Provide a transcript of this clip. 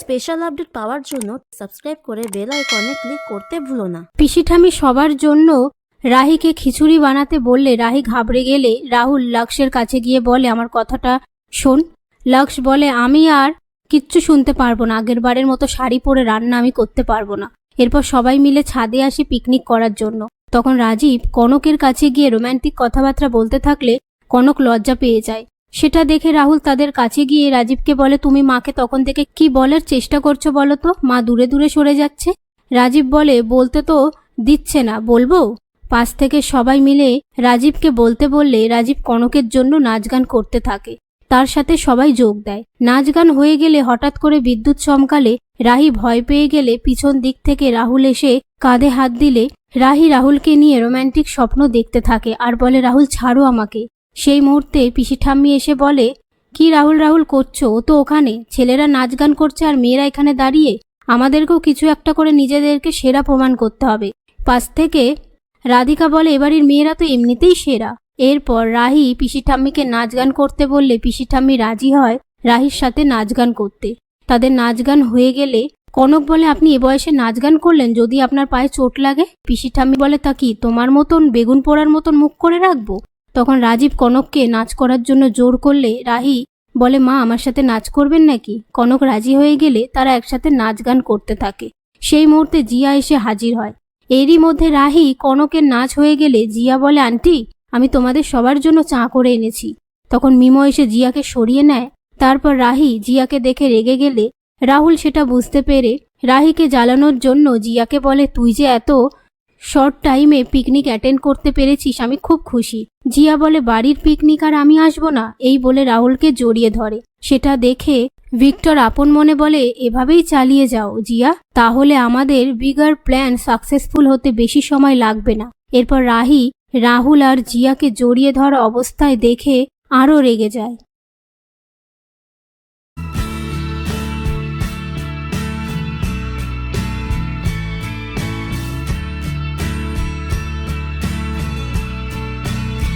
Special update পাওয়ার জন্য subscribe করে bell আইকনে ক্লিক করতে ভুলো না। পিসি ঠাম্মি সবার জন্য রাহিকে খিচুড়ি বানাতে বললে রাহি ঘাবড়ে গেলে রাহুল লক্ষ্যের কাছে গিয়ে বলে, আমার কথাটা শোন। লক্ষ্য বলে, আমি আর কিচ্ছু শুনতে পারবো না, আগের বারের মতো শাড়ি পরে রান্না আমি করতে পারবো না। এরপর সবাই মিলে ছাদে আসে পিকনিক করার জন্য। তখন রাজীব কনকের কাছে গিয়ে রোম্যান্টিক কথাবার্তা বলতে থাকলে কনক লজ্জা পেয়ে যায়। সেটা দেখে রাহুল তাদের কাছে গিয়ে রাজীবকে বলে, তুমি মাকে তখন থেকে কি বলার চেষ্টা করছো বলো তো? মা দূরে দূরে সরে যাচ্ছে। রাজীব বলে, বলতে তো দিচ্ছে না, বলবো? পাশ থেকে সবাই মিলে রাজীবকে বলতে বললে রাজীব কনকের জন্য নাচ গান করতে থাকে। তার সাথে সবাই যোগ দেয়। নাচ গান হয়ে গেলে হঠাৎ করে বিদ্যুৎ চমকালে রাহি ভয় পেয়ে গেলে পিছন দিক থেকে রাহুল এসে কাঁধে হাত দিলে রাহি রাহুলকে নিয়ে রোম্যান্টিক স্বপ্ন দেখতে থাকে আর বলে, রাহুল ছাড়ো আমাকে। সেই মুহূর্তে পিসি ঠাম্মি এসে বলে, কি রাহুল রাহুল করছো? ও তো ওখানে, ছেলেরা নাচ গান করছে আর মেয়েরা এখানে দাঁড়িয়ে। আমাদেরকেও কিছু একটা করে নিজেদেরকে সেরা প্রমাণ করতে হবে। পাশ থেকে রাধিকা বলে, এবাড়ির মেয়েরা তো এমনিতেই সেরা। এরপর রাহি পিসি ঠাম্মিকে নাচ গান করতে বললে পিসি ঠাম্মি রাজি হয় রাহির সাথে নাচ গান করতে। তাদের নাচ গান হয়ে গেলে কনক বলে, আপনি এ বয়সে নাচ গান করলেন, যদি আপনার পায়ে চোট লাগে? পিসি ঠাম্মি বলে, তা কি তোমার মতন বেগুন পোড়ার মতন মুখ করে রাখবো? তখন রাজীব কনককে নাচ করার জন্য জোর করলে রাহি বলে, মা আমার সাথে নাচ করবেন নাকি? কনক রাজি হয়ে গেলে তারা একসাথে নাচ গান করতে থাকে। সেই মুহূর্তে জিয়া এসে হাজির হয়। এরই মধ্যে রাহি কনকের নাচ হয়ে গেলে জিয়া বলে, আন্টি আমি তোমাদের সবার জন্য চা করে এনেছি। তখন মিমো এসে জিয়াকে সরিয়ে নেয়। তারপর রাহি জিয়াকে দেখে রেগে গেলে রাহুল সেটা বুঝতে পেরে রাহিকে জ্বালানোর জন্য জিয়াকে বলে, তুই যে এত শর্ট টাইমে পিকনিক অ্যাটেন্ড করতে পেরেছিস, আমি খুব খুশি। জিয়া বলে, বাড়ির পিকনিক আর আমি আসবো না? এই বলে রাহুলকে জড়িয়ে ধরে। সেটা দেখে ভিক্টর আপন মনে বলে, এভাবেই চালিয়ে যাও জিয়া, তাহলে আমাদের বিগার প্ল্যান সাকসেসফুল হতে বেশি সময় লাগবে না। এরপর রাহি রাহুল আর জিয়াকে জড়িয়ে ধরা অবস্থায় দেখে আরও রেগে যায়।